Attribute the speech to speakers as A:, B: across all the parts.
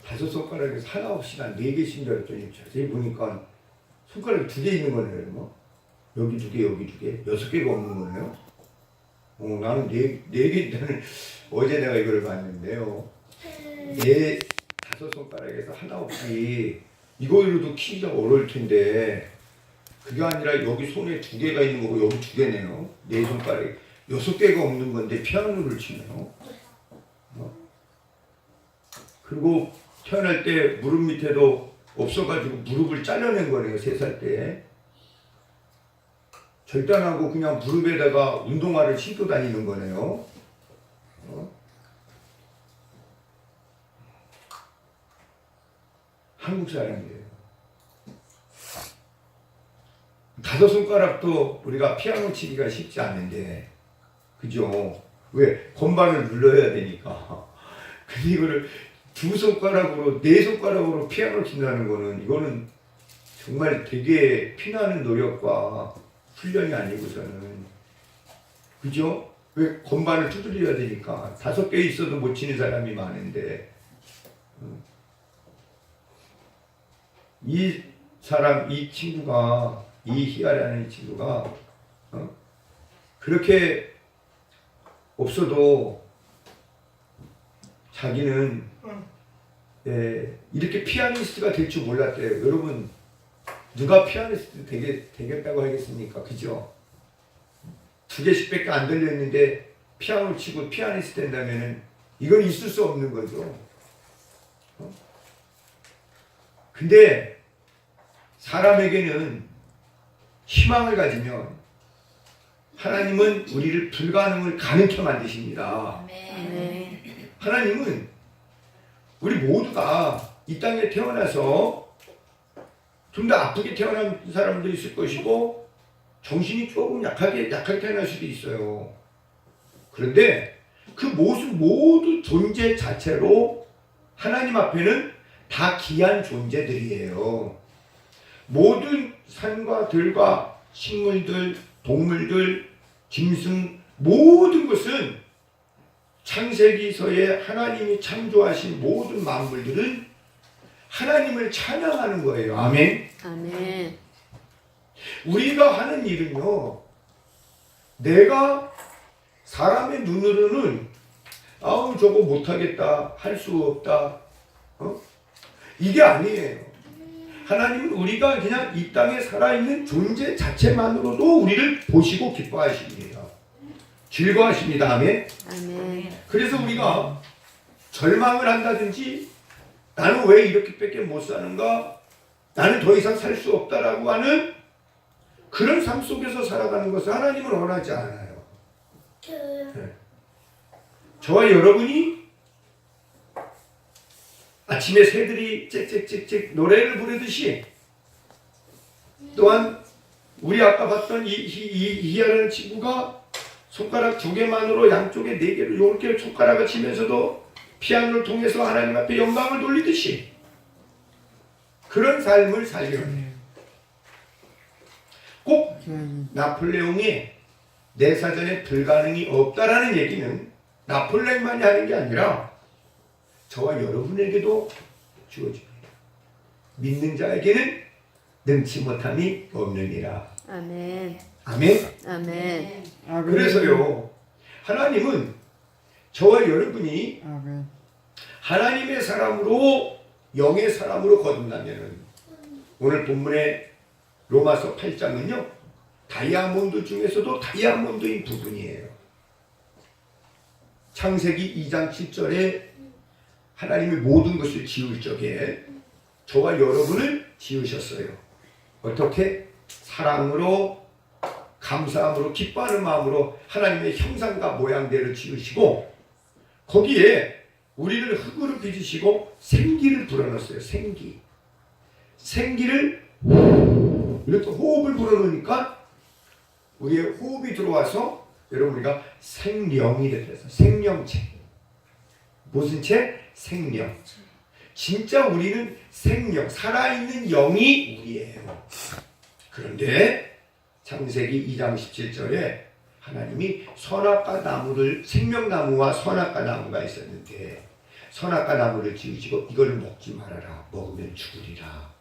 A: 다섯 손가락에서 하나 없이 난 네 개씩 줄 알았더니 자세히 보니까 손가락이 두 개 있는 거네요. 뭐. 여기 두 개, 여기 두 개, 여섯 개가 없는 거네요. 나는 네 개 있다는 어제 내가 이걸 봤는데요. 다섯 손가락에서 하나 없이 이거로도 키기가 어려울 텐데 그게 아니라 여기 손에 두 개가 있는 거고 여기 두 개네요. 네 손가락에 여섯 개가 없는 건데 피아노를 치네요. 그리고 태어날 때 무릎 밑에도 없어가지고 무릎을 잘라낸 거네요. 3살 때. 절대 안 하고 그냥 무릎에다가 운동화를 신고 다니는 거네요. 한국 사람이에요. 다섯 손가락도 우리가 피아노 치기가 쉽지 않은데, 그죠? 왜? 건반을 눌러야 되니까. 근데 이거를 두 손가락으로, 네 손가락으로 피아노 친다는 거는, 이거는 정말 되게 피나는 노력과 훈련이 아니고서는, 그죠? 왜? 건반을 두드려야 되니까. 5개 있어도 못 치는 사람이 많은데, 이 사람, 이 친구가, 이희아라는 친구가 그렇게 없어도 자기는 이렇게 피아니스트가 될 줄 몰랐대요. 여러분 누가 피아니스트 되겠다고 하겠습니까? 그죠? 2개씩밖에 안 들렸는데 피아노 치고 피아니스트 된다면은 이건 있을 수 없는 거죠. 근데 사람에게는 희망을 가지면 하나님은 우리를 불가능을 가능케 만드십니다.
B: 아멘.
A: 하나님은 우리 모두가 이 땅에 태어나서 좀 더 아프게 태어난 사람도 있을 것이고 정신이 조금 약하게 태어날 수도 있어요. 그런데 그 모두 존재 자체로 하나님 앞에는 다 귀한 존재들이에요. 모든 산과 들과 식물들, 동물들, 짐승 모든 것은 창세기서에 하나님이 창조하신 모든 만물들은 하나님을 찬양하는 거예요. 아멘.
B: 아멘.
A: 우리가 하는 일은요, 내가 사람의 눈으로는 아우 저거 못하겠다, 할 수 없다, 이게 아니에요. 하나님은 우리가 그냥 이 땅에 살아있는 존재 자체만으로도 우리를 보시고 기뻐하십니다. 즐거워하십니다. 아멘.
B: 아멘.
A: 그래서 우리가 절망을 한다든지 나는 왜 이렇게밖에 못 사는가? 나는 더 이상 살 수 없다라고 하는 그런 삶 속에서 살아가는 것을 하나님은 원하지 않아요. 네. 저와 여러분이 아침에 새들이 짹짹짹짹 노래를 부르듯이 또한 우리 아까 봤던 이희아라는 친구가 손가락 2개만으로 양쪽에 4개를 이렇게 손가락을 치면서도 피아노를 통해서 하나님 앞에 영광을 돌리듯이 그런 삶을 살려내요. 꼭 나폴레옹이 내 사전에 불가능이 없다라는 얘기는 나폴레옹만이 하는 게 아니라 저와 여러분에게도 주어집니다. 믿는 자에게는 능치 못함이 없느니라.
B: 아멘.
A: 아멘.
B: 아멘.
A: 그래서요, 하나님은 저와 여러분이 하나님의 사람으로 영의 사람으로 거듭나면은 오늘 본문의 로마서 8장은요 다이아몬드 중에서도 다이아몬드인 부분이에요. 창세기 2장 7절에 하나님이 모든 것을 지을 적에 저와 여러분을 지으셨어요. 어떻게? 사랑으로, 감사함으로, 기뻐하는 마음으로 하나님의 형상과 모양대로 지으시고 거기에 우리를 흙으로 빚으시고 생기를 불어넣었어요. 생기를 이렇게 호흡을 불어넣으니까 우리의 호흡이 들어와서 여러분 우리가 생명이 됐어요. 생명체. 무슨 체? 생명. 진짜 우리는 생명, 살아있는 영이 우리예요. 그런데 창세기 2장 17절에 하나님이 선악과 나무를, 생명나무와 선악과 나무가 있었는데 선악과 나무를 지으시고 이걸 먹지 말아라. 먹으면 죽으리라.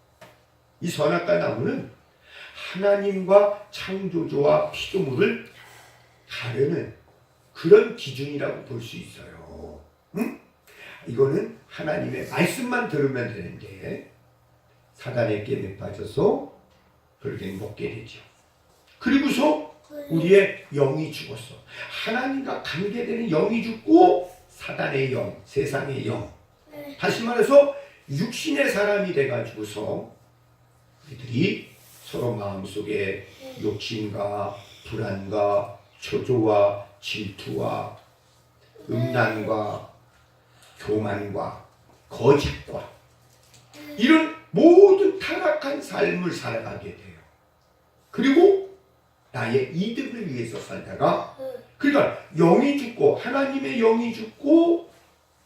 A: 이 선악과 나무는 하나님과 창조주와 피조물을 가르는 그런 기준이라고 볼 수 있어요. 응? 이거는 하나님의 말씀만 들으면 되는데 사단의 게임에 빠져서 그렇게 먹게 되죠. 그리고서 우리의 영이 죽었어. 하나님과 관계되는 영이 죽고 사단의 영, 세상의 영. 다시 말해서 육신의 사람이 돼가지고서 우리들이 서로 마음속에 욕심과 불안과 초조와 질투와 음란과 교만과 거짓과 이런 모든 타락한 삶을 살아가게 돼요. 그리고 나의 이득을 위해서 살다가 그러니까 영이 죽고 하나님의 영이 죽고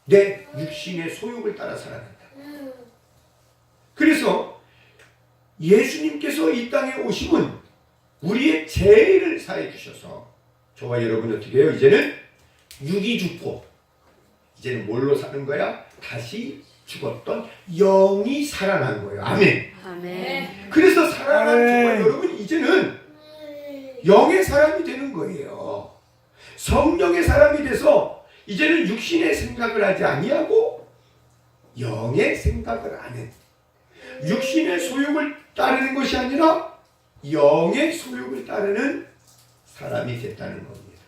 A: 내 육신의 소욕을 따라 살아간다. 그래서 예수님께서 이 땅에 오심은 우리의 죄를 사해 주셔서 저와 여러분 어떻게 해요? 이제는 육이 죽고 이제는 뭘로 사는 거야? 다시 죽었던 영이 살아난 거예요. 아멘.
B: 아멘.
A: 그래서 살아난 저와 여러분 이제는 영의 사람이 되는 거예요. 성령의 사람이 돼서 이제는 육신의 생각을 하지 아니하고 영의 생각을 하는 육신의 소욕을 따르는 것이 아니라 영의 소욕을 따르는 사람이 됐다는 겁니다.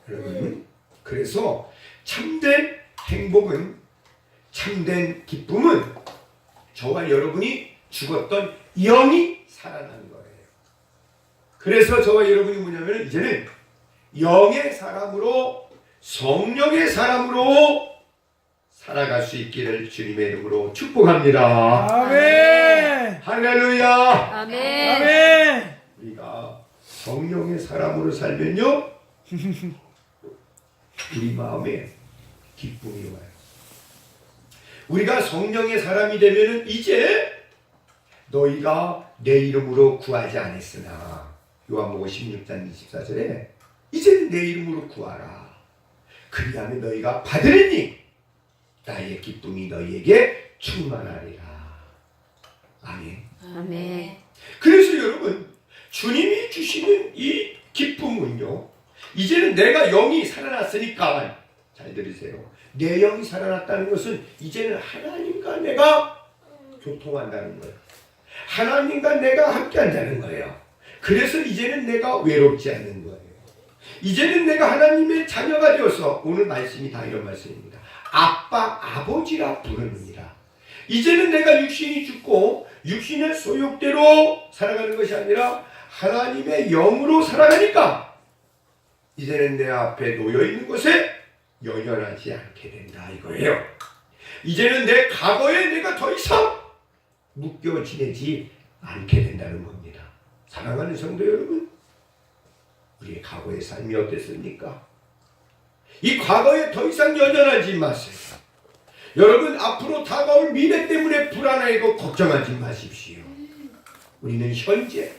A: 여러분, 그래서 참된 행복은 참된 기쁨은 저와 여러분이 죽었던 영이 살아난 거예요. 그래서 저와 여러분이 뭐냐면 이제는 영의 사람으로 성령의 사람으로 살아갈 수 있기를 주님의 이름으로 축복합니다.
C: 아멘.
A: 할렐루야.
B: 아멘.
C: 아멘.
A: 우리가 성령의 사람으로 살면요 우리 마음에 기쁨이 와요. 우리가 성령의 사람이 되면은 이제 너희가 내 이름으로 구하지 않았으나 요한복음 16장 24절에 이제는 내 이름으로 구하라. 그리하면 너희가 받으리니 나의 기쁨이 너희에게 충만하리라. 아멘.
B: 아멘.
A: 그래서 여러분 주님이 주시는 이 기쁨은요 이제는 내가 영이 살아났으니까 잘 들으세요. 내 영이 살아났다는 것은 이제는 하나님과 내가 교통한다는 거예요. 하나님과 내가 함께 한다는 거예요. 그래서 이제는 내가 외롭지 않는 거예요. 이제는 내가 하나님의 자녀가 되어서 오늘 말씀이 다 이런 말씀입니다. 아빠 아버지라 부르느니라. 이제는 내가 육신이 죽고 육신의 소욕대로 살아가는 것이 아니라 하나님의 영으로 살아가니까 이제는 내 앞에 놓여있는 것에 연연하지 않게 된다 이거예요. 이제는 내 과거에 내가 더 이상 묶여 지내지 않게 된다는 겁니다. 사랑하는 성도 여러분, 우리의 과거의 삶이 어땠습니까? 이 과거에 더 이상 연연하지 마세요. 여러분 앞으로 다가올 미래 때문에 불안하고 걱정하지 마십시오. 우리는 현재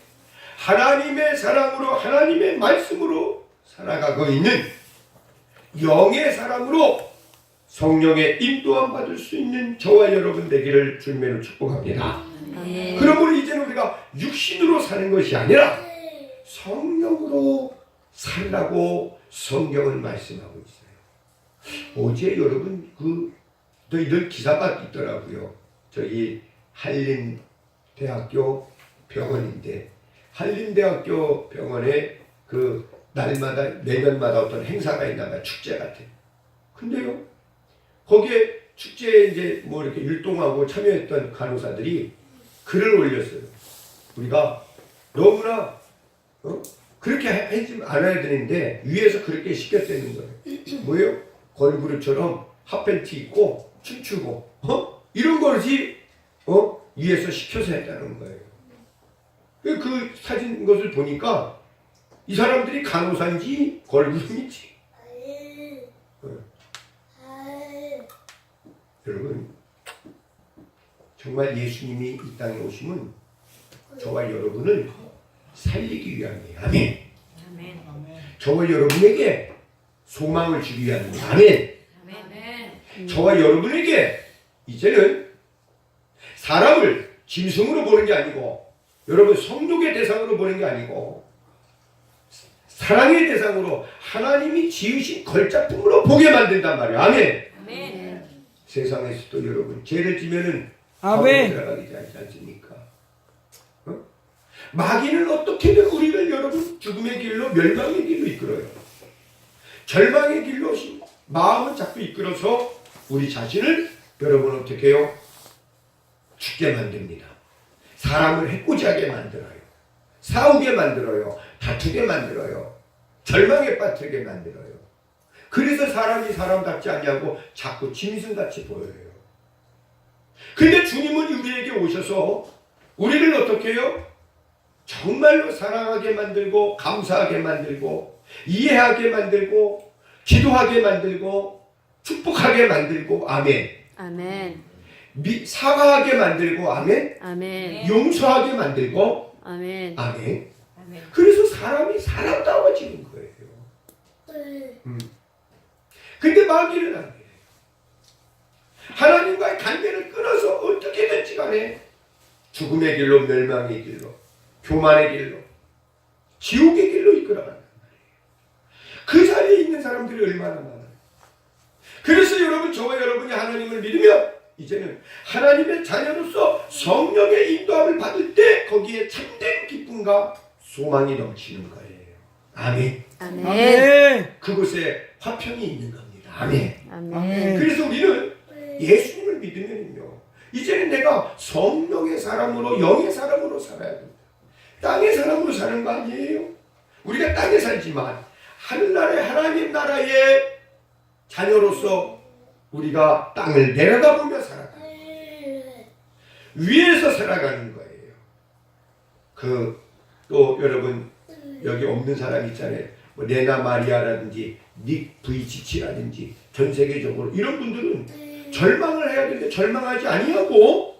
A: 하나님의 사랑으로 하나님의 말씀으로 살아가고 있는 영의 사람으로 성령의 인도함 받을 수 있는 저와 여러분 되기를 주님으로 축복합니다.
B: 아멘.
A: 그러므로 이제는 우리가 육신으로 사는 것이 아니라 성령으로 살라고 성경은 말씀하고 있어요. 어제 여러분 너희들 기사가 있더라고요. 저희 한림대학교 병원인데 한림대학교 병원에 그 날마다 매년마다 어떤 행사가 있나 봐요. 축제 같은. 근데요 거기에 축제에 이제 뭐 이렇게 율동하고 참여했던 간호사들이 글을 올렸어요. 우리가 너무나 그렇게 하지 않아야 되는데 위에서 그렇게 시켰다는 거예요. 뭐예요? 걸그룹처럼 핫팬티 입고 춤추고 이런 거지 위에서 시켜서 했다는 거예요. 그 사진 것을 보니까 이 사람들이 간호사인지 걸그룹인지 여러분 정말 예수님이 이 땅에 오심은 저와 여러분을 살리기 위함이에요. 아멘.
B: 아멘.
A: 저와 여러분에게 소망을 주기 위함이에요. 아멘.
B: 아멘.
A: 저와 여러분에게 이제는 사람을 짐승으로 보는 게 아니고 여러분 성욕의 대상으로 보는 게 아니고 사랑의 대상으로 하나님이 지으신 걸작품으로 보게 만든단 말이에요. 아멘.
B: 아멘.
A: 세상에서도 여러분 죄를 지면은
C: 아멘.
A: 들어가지 않지 않습니까? 어? 마귀는 어떻게든 우리를 여러분 죽음의 길로 멸망의 길로 이끌어요. 절망의 길로 마음을 자꾸 이끌어서 우리 자신을 여러분 어떻게 해요? 죽게 만듭니다. 사람을 해코지하게 만들어요. 싸우게 만들어요. 다투게 만들어요. 절망에 빠뜨리게 만들어요. 그래서 사람이 사람답지 않냐고 자꾸 짐승같이 보여요. 근데 주님은 우리에게 오셔서 우리를 어떻게 해요? 정말로 사랑하게 만들고 감사하게 만들고 이해하게 만들고 기도하게 만들고 축복하게 만들고 아멘.
B: 아멘.
A: 사과하게 만들고 아멘.
B: 아멘.
A: 용서하게 만들고
B: 아멘.
A: 아멘. 그래서 사람이 사람다워지는 거예요. 근데 마귀는 안 돼요. 하나님과의 관계를 끊어서 어떻게든지 간에 죽음의 길로 멸망의 길로 교만의 길로 지옥의 길로 이끌어간단 말이에요. 그 자리에 있는 사람들이 얼마나 많아요. 그래서 여러분 저와 여러분이 하나님을 믿으면 이제는 하나님의 자녀로서 성령의 인도함을 받을 때 거기에 참된 기쁨과 소망이 넘치는 거예요. 아멘.
B: 아멘.
C: 아멘.
A: 그곳에 화평이 있는 겁니다. 아멘.
B: 아멘.
A: 그래서 우리는 예수님을 믿으면요 이제는 내가 성령의 사람으로 영의 사람으로 살아야 됩니다. 땅의 사람으로 사는 거 아니에요. 우리가 땅에 살지만 하늘나라의 하나님 나라의 자녀로서 우리가 땅을 내려다보며 살아가는 거예요. 위에서 살아가는 거예요. 또 여러분 여기 없는 사람 있잖아요. 뭐 레나 마리아라든지 닉 부이치치라든지 전 세계적으로 이런 분들은 절망을 해야 되는데 절망하지 아니하고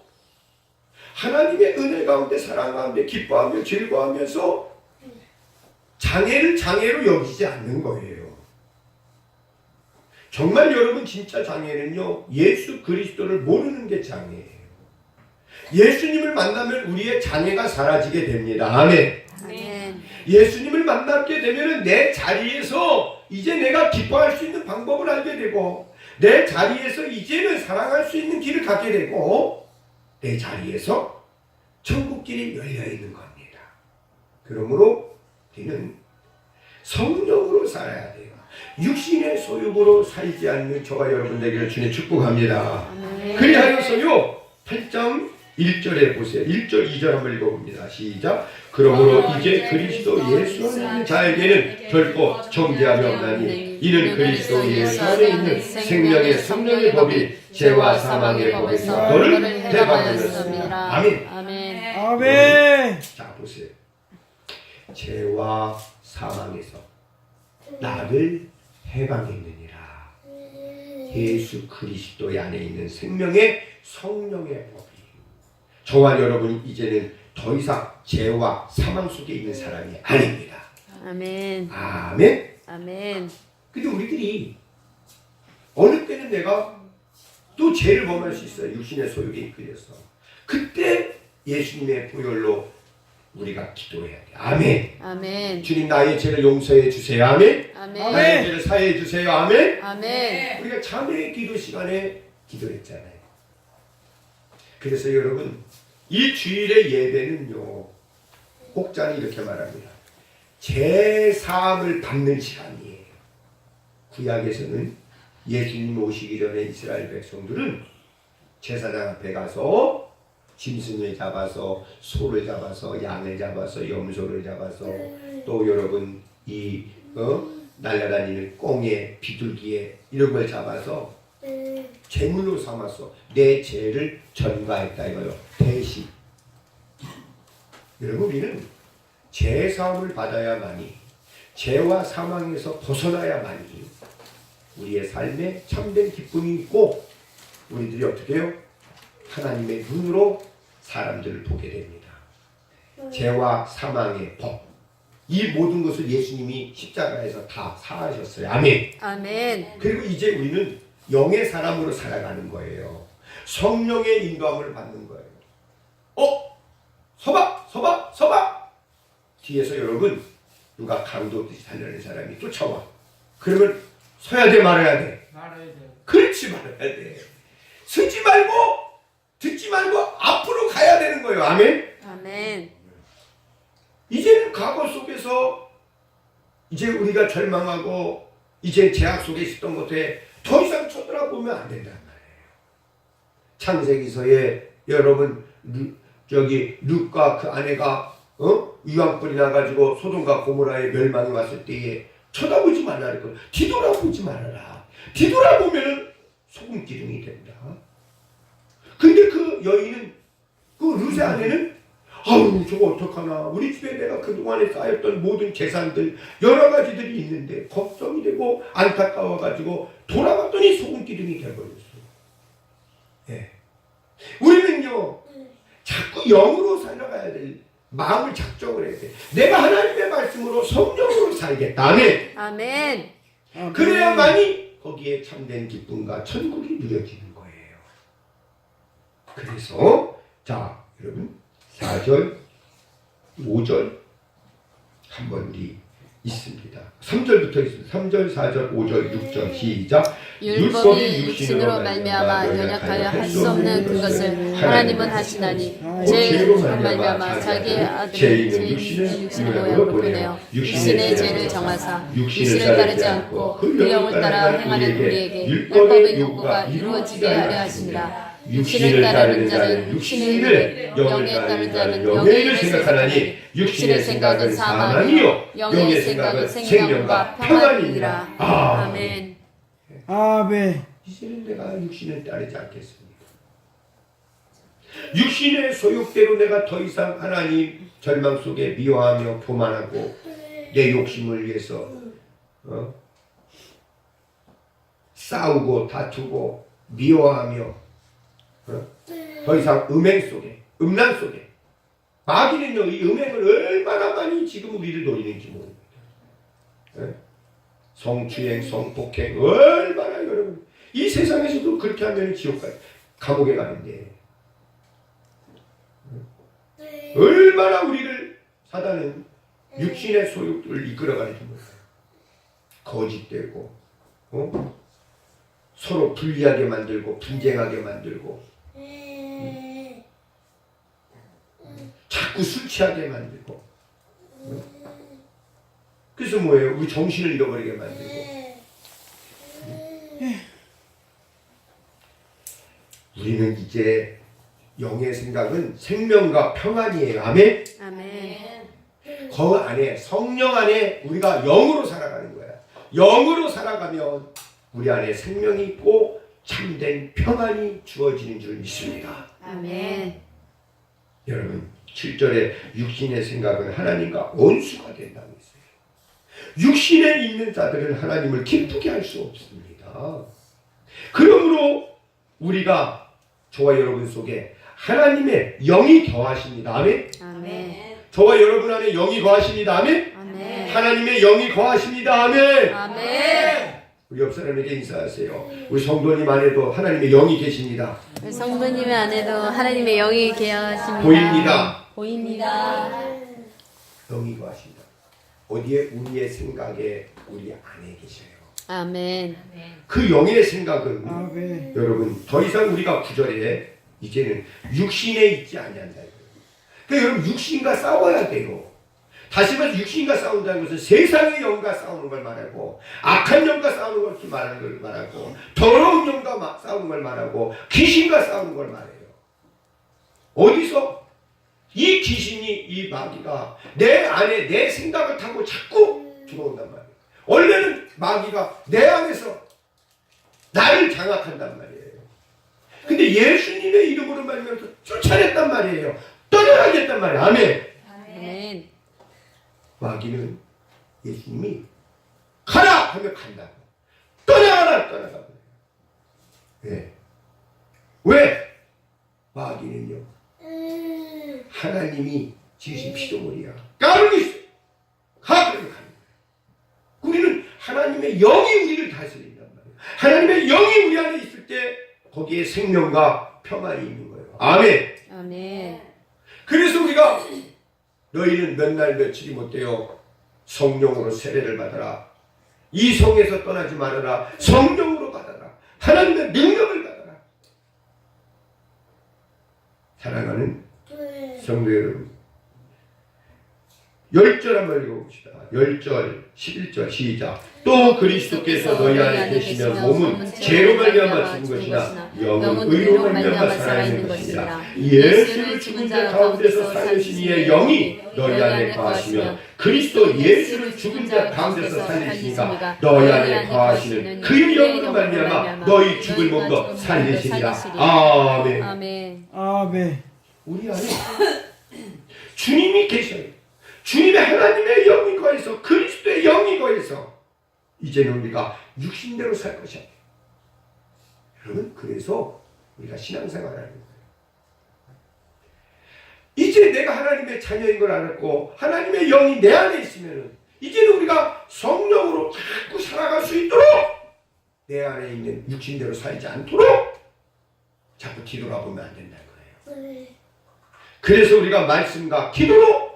A: 하나님의 은혜 가운데 사랑 가운데 기뻐하며 즐거워하면서 장애를 장애로 여기지 않는 거예요. 정말 여러분 진짜 장애는요 예수 그리스도를 모르는 게 장애예요. 예수님을 만나면 우리의 장애가 사라지게 됩니다. 아멘.
B: 아멘.
A: 예수님을 만나게 되면 내 자리에서 이제 내가 기뻐할 수 있는 방법을 알게 되고 내 자리에서 이제는 사랑할 수 있는 길을 갖게 되고 내 자리에서 천국길이 열려있는 겁니다. 그러므로 우리는 성령으로 살아야 돼요. 육신의 소욕으로 살지 않는 저와 여러분 되기를 주님 축복합니다.
B: 아멘.
A: 그리하여서요 8장 1절에 보세요. 1절 2절 한번 읽어봅니다. 시작. 그러므로 이제 그리스도 예수 안에 있는 자에게는 결코 정죄함이 없나니 이는 그리스도 예수 안에 있는 생명의 성령의 법이 죄와 사망의 법에서 너를 해방하였습니다. 아멘.
B: 아멘.
C: 아멘.
A: 자 보세요. 죄와 사망에서 나를 해방했느니라. 예수 그리스도 안에 있는 생명의 성령의 법이 저와 여러분이 이제는 더 이상 죄와 사망 속에 있는 사람이 아닙니다.
B: 아멘.
A: 아멘.
B: 아멘.
A: 근데 우리들이 어느 때는 내가 또 죄를 범할 수 있어요. 육신의 소욕에 이끌려서. 그때 예수님의 보혈로 우리가 기도해야 돼. 아멘.
B: 아멘.
A: 주님 나의 죄를 용서해 주세요. 아멘.
B: 아멘.
A: 나의 죄를 사해해 주세요. 아멘.
B: 아멘.
A: 우리가 자매 기도 시간에 기도했잖아요. 그래서 여러분 이 주일의 예배는요 혹자는 이렇게 말합니다. 제사함을 받는 시간이에요. 구약에서는 예수님 오시기 전에 이스라엘 백성들은 제사장 앞에 가서 짐승을 잡아서 소를 잡아서 양을 잡아서 염소를 잡아서 또 여러분 이 날아다니는 꽁에 비둘기에 이런 걸 잡아서 제물로 삼아서 내 죄를 전가했다 이거요. 대신 여러분 우리는 죄사함을 받아야만이 죄와 사망에서 벗어나야만이 우리의 삶에 참된 기쁨이 있고 우리들이 어떻게 해요? 하나님의 눈으로 사람들을 보게 됩니다. 죄와 사망의 법 이 모든 것을 예수님이 십자가에서 다 사하셨어요. 아멘.
B: 아멘.
A: 그리고 이제 우리는 영의 사람으로 살아가는 거예요. 성령의 인도함을 받는 거예요. 서봐! 뒤에서 여러분 누가 강도듯이 달려는 사람이 쫓아와. 그러면 서야 돼, 말아야 돼?
C: 말아야 돼요.
A: 그렇지, 말아야 돼. 서지 말고 듣지 말고 앞으로 가야 되는 거예요. 아멘?
B: 아멘.
A: 이제는 과거 속에서 이제 우리가 절망하고 이제 제약 속에 있었던 것에 더 이상 쳐다보면 안 된단 말이에요. 창세기서에 여러분 룻과 그 아내가 유황불이 나가지고 소돔과 고모라의 멸망이 왔을 때에 쳐다보지 말라 그랬거든. 뒤돌아보지 말아라. 뒤돌아보면 소금 기둥이 된다. 근데 그 여인은 그 룻의 아내는 아유 저거 어떡하나, 우리 집에 내가 그동안에 쌓였던 모든 재산들 여러 가지들이 있는데 걱정이 되고 안타까워가지고 돌아봤더니 소금 기둥이 돼버렸어요. 예. 우리는요 자꾸 영으로 살아가야 될 마음을 작정을 해야 돼. 내가 하나님의 말씀으로 성령으로 살겠다. 아멘.
B: 아멘.
A: 그래야만이 거기에 참된 기쁨과 천국이 누려지는 거예요. 그래서 자 여러분 4절 5절 한 번 뒤 있습니다. 3절부터 있습니다. 3절 4절 5절 6절 시작.
B: 율법이 육신으로 말미암아 연약하여 할 수 없는 그것을 하나님은 하시나니 죄로 말미암아 자기의 아들을 죄인은 육신의 모양으로 보내어 육신의 죄를 정하사 육신을 따르지 않고 그 영을 따라 행하는 우리에게 율법의 요구가 이루어지게 하려 하시니라. 육신을 따르는 자는 육신의 일을, 영에 따르는 자는 영의 일을 생각하나니 육신의 생각은 사망이요 영의 생각은 생명과 평안이니라. 아멘.
C: 아멘.
A: 이제는 내가 육신을 따르지 않겠습니다. 육신의 소욕대로 내가 더 이상 하나님 절망 속에 미워하며 교만하고 내 욕심을 위해서 싸우고 다투고 미워하며 더 이상 음행 속에 음란 속에 마귀는요 이 음행을 얼마나 많이 지금 우리를 노리는지 모릅니다. 성추행, 성폭행 얼마나 여러분 이 세상에서도 그렇게 하면 지옥까지 감옥에 가는데 얼마나 우리를 사단은 육신의 소욕들을 이끌어가는지 몰라요. 거짓되고 서로 불리하게 만들고 분쟁하게 만들고 자꾸 술 취하게 만들고 그래서 뭐예요? 우리 정신을 잃어버리게 만들고 우리는 이제 영의 생각은 생명과 평안이에요. 아멘?
B: 아멘.
A: 그 안에 성령 안에 우리가 영으로 살아가는 거야. 영으로 살아가면 우리 안에 생명이 있고 참된 평안이 주어지는 줄 믿습니다.
B: 아멘.
A: 여러분 7절에 육신의 생각은 하나님과 원수가 된다고 했어요. 육신에 있는 자들은 하나님을 기쁘게 할 수 없습니다. 그러므로 우리가 저와 여러분 속에 하나님의 영이 거하십니다. 아멘.
B: 아멘.
A: 저와 여러분 안에 영이 거하십니다. 아멘.
B: 아멘.
A: 하나님의 영이 거하십니다. 아멘.
B: 아멘.
A: 우리 옆 사람에게 인사하세요. 우리 성도님 안에도 하나님의 영이 계십니다.
B: 성도님 안에도 하나님의 영이 계십니다.
A: 보입니다.
B: 보입니다.
A: 영이 거하십니다. 어디에? 우리의 생각에 우리 안에 계셔요.
B: 아멘.
A: 그 영의 생각은
C: 아멘.
A: 여러분 더 이상 우리가 구절에 이제는 육신에 있지 아니한다. 그러니까 여러분 육신과 싸워야 돼요. 다시 말해서 육신과 싸운다는 것은 세상의 영과 싸우는 걸 말하고 악한 영과 싸우는 것을 말하는 걸 말하고 더러운 영과 싸우는 걸 말하고 귀신과 싸우는 걸 말해요. 어디서? 이 귀신이 이 마귀가 내 안에 내 생각을 타고 자꾸 들어온단 말이에요. 원래는 마귀가 내 안에서 나를 장악한단 말이에요. 근데 예수님의 이름으로 말하면서 쫓아냈단 말이에요. 떠나가겠단 말이에요. 아멘.
B: 아멘.
A: 마귀는 예수님이 가라 하면 간다고. 떠나가라 떠나가고. 왜? 왜? 마귀는요 하나님이 지으신 피조물이야. 까불고 있어. 가 그러면 가는 거야. 우리는 하나님의 영이 우리를 다스린단 말이에요. 하나님의 영이 우리 안에 있을 때 거기에 생명과 평안이 있는 거예요. 아멘.
B: 아멘.
A: 그래서 우리가 너희는 몇 날 며칠이 못되어 성령으로 세례를 받아라. 이 성에서 떠나지 말아라. 성령으로 받아라. 하나님의 능력을 받아라. 사랑하는 성도 여러분, 10절 한번 읽어봅시다. 10절, 11절 시작. 또 그리스도께서 너희 안에 계시면 몸은 죄로 말미암아 죽은 것이나 영은 의로 말미암아 살아있는 것이라. 예수를 죽은 자 가운데서 살리신 이의 영이 너희 안에 거하시면 그리스도 예수를 죽은 자 가운데서 살리시니까 너희 안에 거하시는 그의 영으로 말미암아 너희 죽을 몸도 살리시니라. 아멘.
B: 아멘.
C: 아멘.
A: 우리 안에 주님이 계셔요. 주님의 하나님의 영이 거해서 그리스도의 영이 거해서 이제는 우리가 육신대로 살 것이야. 여러분, 그래서 우리가 신앙생활을 하는 거예요. 이제 내가 하나님의 자녀인 걸 알았고 하나님의 영이 내 안에 있으면 이제는 우리가 성령으로 자꾸 살아갈 수 있도록 내 안에 있는 육신대로 살지 않도록 자꾸 뒤돌아보면 안 된다는 거예요. 그래서 우리가 말씀과 기도로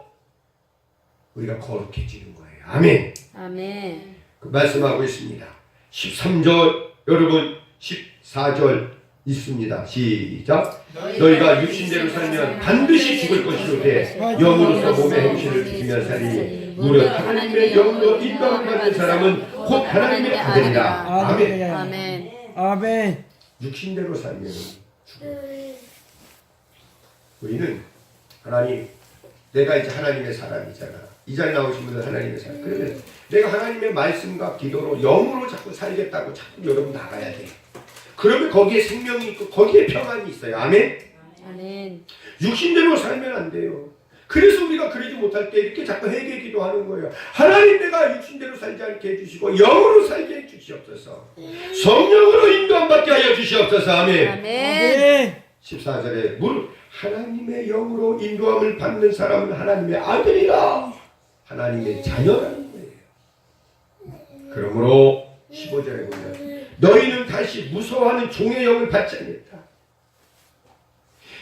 A: 우리가 거룩해지는 거예요. 아멘.
B: 아멘.
A: 그 말씀하고 있습니다. 13절, 여러분 14절 있습니다. 시작. 너희가 육신대로 살면 반드시 죽을 것이로되 영으로서 몸의 행실을 지키며 살리니 무릇 하나님의 영으로 인도함을 받는 사람은 곧 하나님의 아들이라. 아멘.
B: 아멘.
C: 아멘.
A: 육신대로 살면 죽어요. 우리는 하나님, 내가 이제 하나님의 사람이잖아. 이 자리에 나오신 분들 하나님의 사람. 그러면 내가 하나님의 말씀과 기도로 영으로 자꾸 살겠다고 자꾸 여러분 나가야 돼. 그러면 거기에 생명이 있고 거기에 평안이 있어요. 아멘.
B: 아멘.
A: 육신대로 살면 안 돼요. 그래서 우리가 그러지 못할 때 이렇게 자꾸 회개 기도하는 거예요. 하나님, 내가 육신대로 살지 않게 해주시고 영으로 살게 해주시옵소서. 성령으로 인도함 받게 하여 주시옵소서. 아멘.
B: 아멘.
A: 14절에 무릇 하나님의 영으로 인도함을 받는 사람은 하나님의 아들이라. 하나님의 자녀라는 거예요. 그러므로 15절에 보면 너희는 다시 무서워하는 종의 영을 받지 않겠다.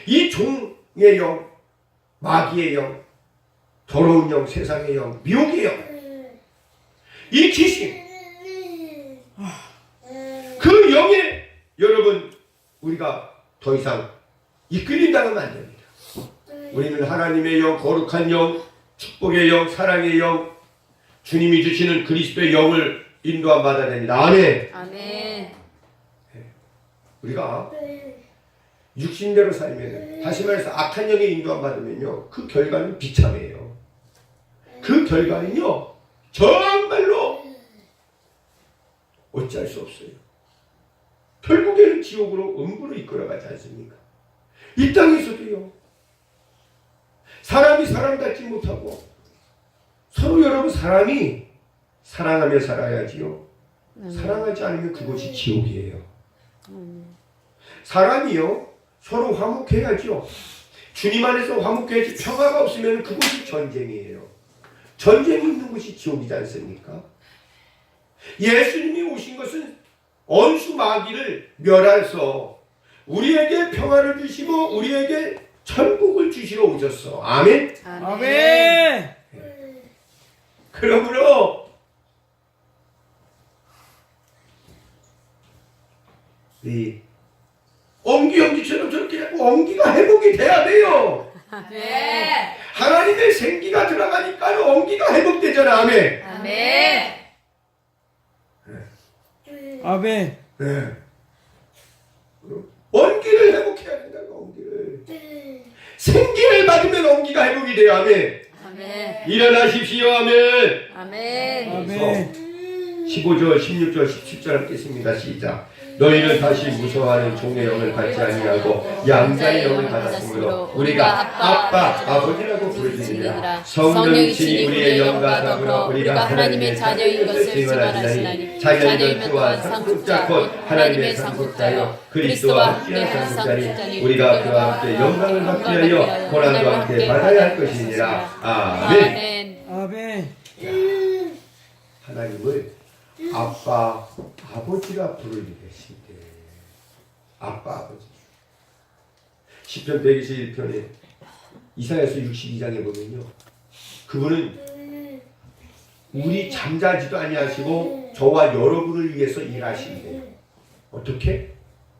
A: 이 종의 영, 마귀의 영, 더러운 영, 세상의 영, 미혹의 영, 이 귀신, 그 영에 여러분 우리가 더 이상 이끌린다면 안 됩니다. 우리는 하나님의 영, 거룩한 영, 축복의 영, 사랑의 영, 주님이 주시는 그리스도의 영을 인도함 받아야 됩니다. 아멘.
B: 아멘.
A: 우리가 육신대로 살면, 다시 말해서 악한 영의 인도함 받으면요, 그 결과는 비참해요. 그 결과는요, 정말로 어찌할 수 없어요. 결국에는 지옥으로, 음부로 이끌어가지 않습니까? 이 땅에서도요, 사람이 사람 닮지 못하고 서로 여러분 사람이 사랑하며 살아야지요. 사랑하지 않으면 그것이 지옥이에요. 사람이요, 서로 화목해야죠. 주님 안에서 화목해야지. 평화가 없으면 그것이 전쟁이에요. 전쟁이 있는 것이 지옥이지 않습니까? 예수님이 오신 것은 원수 마귀를 멸해서 우리에게 평화를 주시고 우리에게 천국을 주시러 오셨어. 아멘.
C: 아멘.
A: 그러므로 이 엉기처럼 저렇게 엉기가 회복이 돼야 돼요.
B: 네.
A: 하나님의 생기가 들어가니까 엉기가 회복되잖아. 아멘.
B: 아멘.
C: 아멘.
A: 네. 엉기를 회복해야 된다고. 엉기를 생기를 받으면 엉기가 회복이 돼요. 아멘.
B: 아멘.
A: 일어나십시오. 아멘.
B: 아멘.
C: 아멘.
A: 15절, 16절, 17절 함께 있습니다. 시작. 너희는 다시 무서워하는 종의 영을 받지 아니하고 양자의 영을 받았으므로 우리가 아빠, 아버지라고 부르짖으리라. 성령이 친히 우리의 영과 더불어 우리가 하나님의 자녀인 것을 증언하시나니 자녀이면 또한 상속자 곧 하나님의 상속자여 그리스도와 함께한 상속자니 우리가 그와 함께 영광을 받게 하여 고난도 함께 받아야 할 것이니라. 아멘.
B: 아멘.
C: 아멘.
A: 하나님을 아빠, 아버지라 부르게 되신대. 아빠, 아버지. 시편 121편에 이사야서 62장에 보면요. 그분은 우리 잠자지도 아니하시고 저와 여러분을 위해서 일하신대요. 어떻게?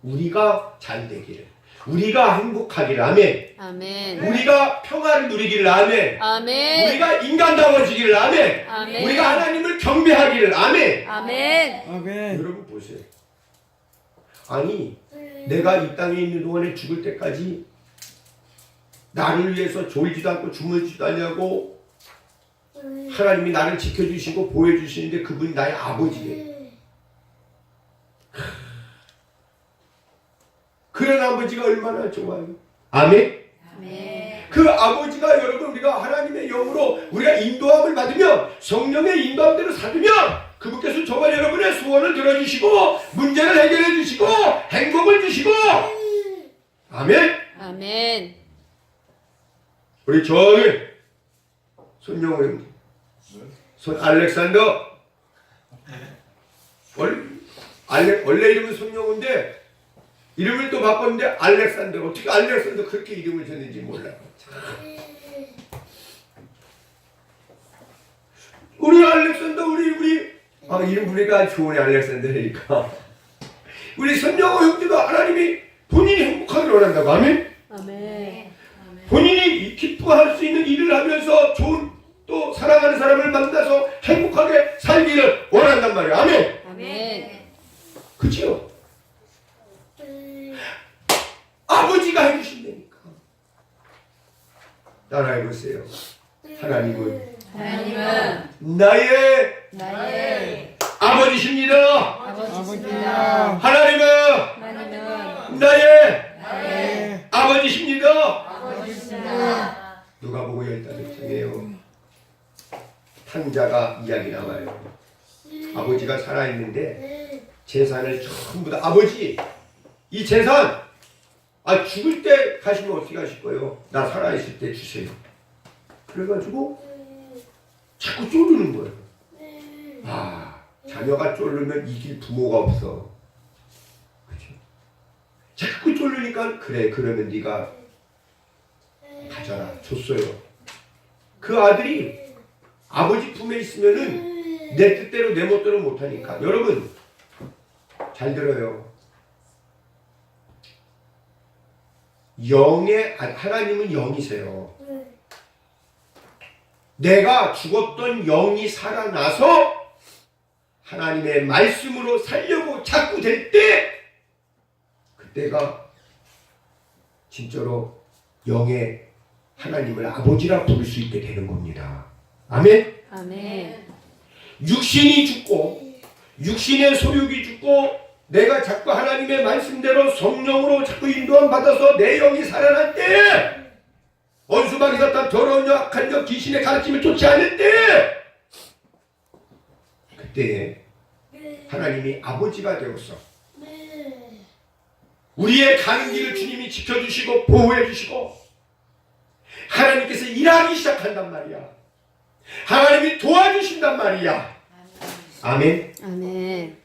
A: 우리가 잘 되기를, 우리가 행복하기를, 아멘.
B: 아멘.
A: 우리가 평화를 누리기를, 아멘.
B: 아멘.
A: 우리가 인간다워지기를, 아멘.
B: 아멘.
A: 우리가 하나님을 경배하기를, 아멘.
B: 아멘.
C: 아멘.
A: 여러분 보세요. 아니 내가 이 땅에 있는 동안에 죽을 때까지 나를 위해서 졸지도 않고 주무지도 않냐고 하나님이 나를 지켜주시고 보호해주시는데 그분이 나의 아버지예요. 그런 아버지가 얼마나 좋아요. 아멘.
B: 아멘.
A: 그 아버지가 여러분 우리가 하나님의 영으로 우리가 인도함을 받으면 성령의 인도함대로 살면 그분께서 저와 여러분의 소원을 들어주시고 문제를 해결해 주시고 행복을 주시고 아멘.
B: 아멘.
A: 우리 저기 손영호 형님 손 알렉산더 원래 이름은 손영호인데 이름을 또 바꿨는데 알렉산더. 어떻게 알렉산더 그렇게 이름을 줬는지 몰라요. 우리 알렉산더 우리 이름 부르니까 좋으네. 알렉산더니까 우리 손영호 형제도 하나님이 본인이 행복하기를 원한다고. 아멘.
B: 아멘.
A: 본인이 기뻐할 수 있는 일을 하면서 좋은 또 사랑하는 사람을 만나서 행복하게 살기를 원한단 말이에요. 아멘.
B: 아멘.
A: 그치요? 아버지가 해주신다니까. 따라해보세요. 하나님은 나의 아버지십니다.
C: 아버지야.
A: 하나님은 나의 아버지십니다. 누가복음 15장이에요. 탕자가 이야기 나와요. 아버지가 살아있는데 재산을 전부 다 아버지 이 재산 죽을 때 가시면 어떻게 하실 거예요? 나 살아있을 때 주세요. 그래가지고 자꾸 쪼르는 거예요. 자녀가 쫄르면 이길 부모가 없어. 그렇죠? 자꾸 쫄르니까 그래 그러면 네가 가져라 줬어요. 그 아들이 아버지 품에 있으면은 내 뜻대로 내 멋대로 못하니까. 여러분 잘 들어요. 하나님은 영이세요. 내가 죽었던 영이 살아나서 하나님의 말씀으로 살려고 자꾸 될 때 그때가 진짜로 영의 하나님을 아버지라 부를 수 있게 되는 겁니다. 아멘.
B: 아멘.
A: 육신이 죽고 육신의 소욕이 죽고 내가 자꾸 하나님의 말씀대로 성령으로 자꾸 인도함 받아서 내 영이 살아날 때 원수막이 사탄 더러운 영 악한 영 귀신의 가르침을 쫓지 않을 때 그때 하나님이 아버지가 되었어. 우리의 가는 길을 주님이 지켜주시고 보호해주시고 하나님께서 일하기 시작한단 말이야. 하나님이 도와주신단 말이야. 아멘.
B: 아멘.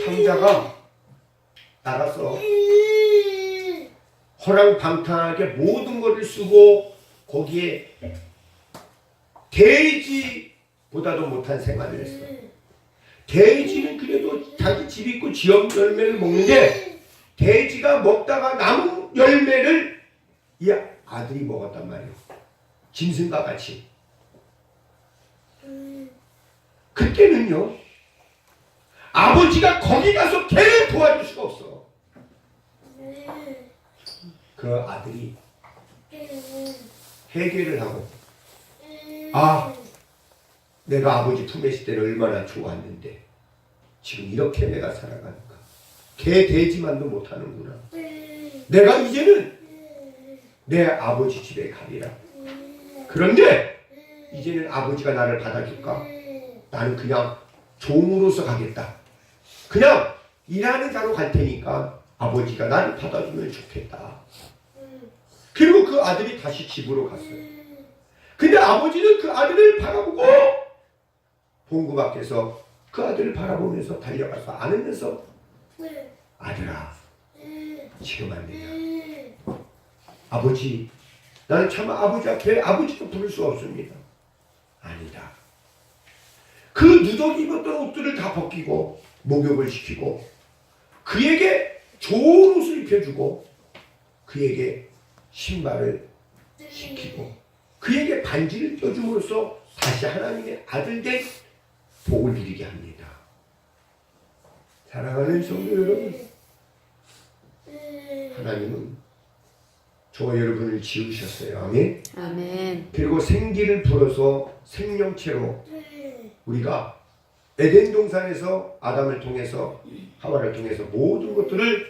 A: 탕자가 나가서 허랑방탕하게 모든 것을 쓰고 거기에 돼지보다도 못한 생활을 했어. 돼지는 그래도 자기 집 있고 지역 열매를 먹는데 돼지가 먹다가 남은 열매를 이 아들이 먹었단 말이에요. 짐승과 같이. 그때는요 아버지가 거기 가서 걔를 도와줄 수가 없어. 그 아들이 회개를 하고 내가 아버지 품에 있을 때는 얼마나 좋았는데 지금 이렇게 내가 살아가는가. 걔 돼지만도 못하는구나. 내가 이제는 내 아버지 집에 가리라. 그런데 이제는 아버지가 나를 받아줄까? 나는 그냥 종으로서 가겠다. 그냥 일하는 자로 갈 테니까 아버지가 나를 받아주면 좋겠다. 그리고 그 아들이 다시 집으로 갔어요. 근데 아버지는 그 아들을 바라보고 본구 밖에서 그 아들을 바라보면서 달려가서 안으면서 아들아 지금 안 되냐? 아버지 나는 참 아버지 앞에 아버지도 부를 수 없습니다. 아니다. 그 누더기 입었던 옷들을 다 벗기고 목욕을 시키고 그에게 좋은 옷을 입혀주고 그에게 신발을 시키고 그에게 반지를 껴줌으로써 다시 하나님의 아들 된 복을 누리게 합니다. 사랑하는 성도 여러분, 하나님은 저와 여러분을 지으셨어요. 아멘.
B: 아멘.
A: 그리고 생기를 불어서 생명체로 우리가 에덴 동산에서 아담을 통해서 하와를 통해서 모든 것들을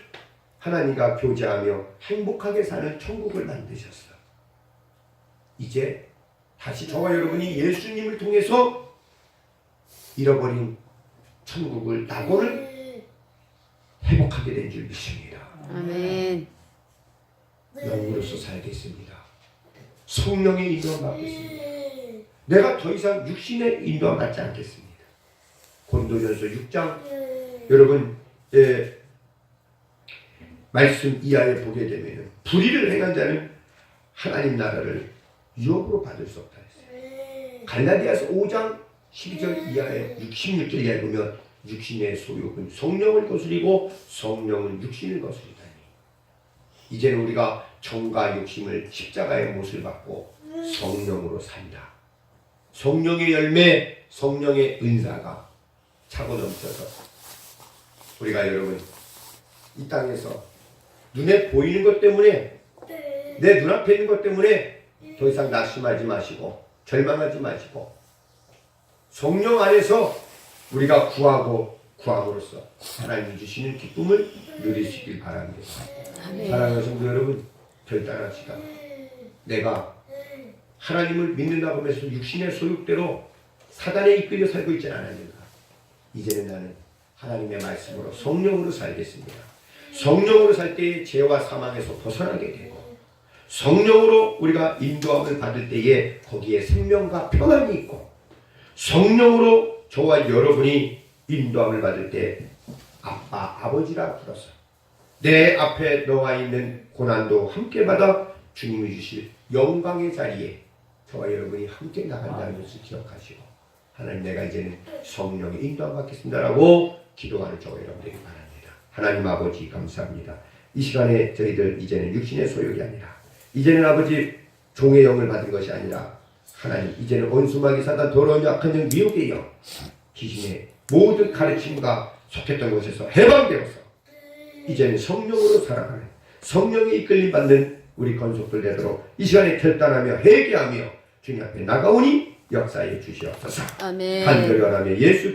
A: 하나님과 교제하며 행복하게 사는 천국을 만드셨어. 이제 다시 저와 여러분이 예수님을 통해서 잃어버린 천국을 낙원을 회복하게 된 줄 믿습니다.
B: 아멘.
A: 영으로서 살겠습니다. 성령의 인도함 받겠습니다. 내가 더 이상 육신의 인도함 받지 않겠습니다. 고린도전서 6장 여러분 말씀 이하에 보게 되면 불의를 행한 자는 하나님 나라를 유업으로 받을 수 없다 했어요. 갈라디아서 5장 12절 이하에 16절 이하에 보면 육신의 소욕은 성령을 거스리고 성령은 육신을 거스리다니. 이제는 우리가 정과 욕심을 십자가의 못을 받고 성령으로 산다. 성령의 열매, 성령의 은사가 차고 넘쳐서 우리가 여러분 이 땅에서 눈에 보이는 것 때문에 내 눈앞에 있는 것 때문에 더 이상 낙심하지 마시고 절망하지 마시고 성령 안에서 우리가 구함으로써 하나님이 주시는 기쁨을 누리시길 바랍니다. 사랑하는 성도 여러분, 결단합시다. 내가 하나님을 믿는다고 하면서 육신의 소욕대로 사단에 이끌려 살고 있지 않았는가. 이제는 나는 하나님의 말씀으로 성령으로 살겠습니다. 성령으로 살 때에 죄와 사망에서 벗어나게 되고 성령으로 우리가 인도함을 받을 때에 거기에 생명과 평안이 있고 성령으로 저와 여러분이 인도함을 받을 때 아빠, 아버지라 불러서 내 앞에 너와 있는 고난도 함께 받아 주님이 주실 영광의 자리에 저와 여러분이 함께 나간다는 것을 기억하시고 하나님 내가 이제는 성령의 인도함 받겠습니다라고 기도하는 저와 여러분에게 바랍니다. 하나님 아버지 감사합니다. 이 시간에 저희들 이제는 육신의 소욕이 아니라 이제는 아버지 종의 영을 받은 것이 아니라 하나님 이제는 원수마귀 사단 더러운 약한 영 미혹의 영 귀신의 모든 가르침과 속했던 것에서 해방되어서 이제는 성령으로 살아가는 성령의 이끌림 받는 우리 건속들 되도록 이 시간에 결단하며 회개하며 주님 앞에 나가오니 역사해 주시옵소서.
B: 아멘.
A: 간절히 원하며 예수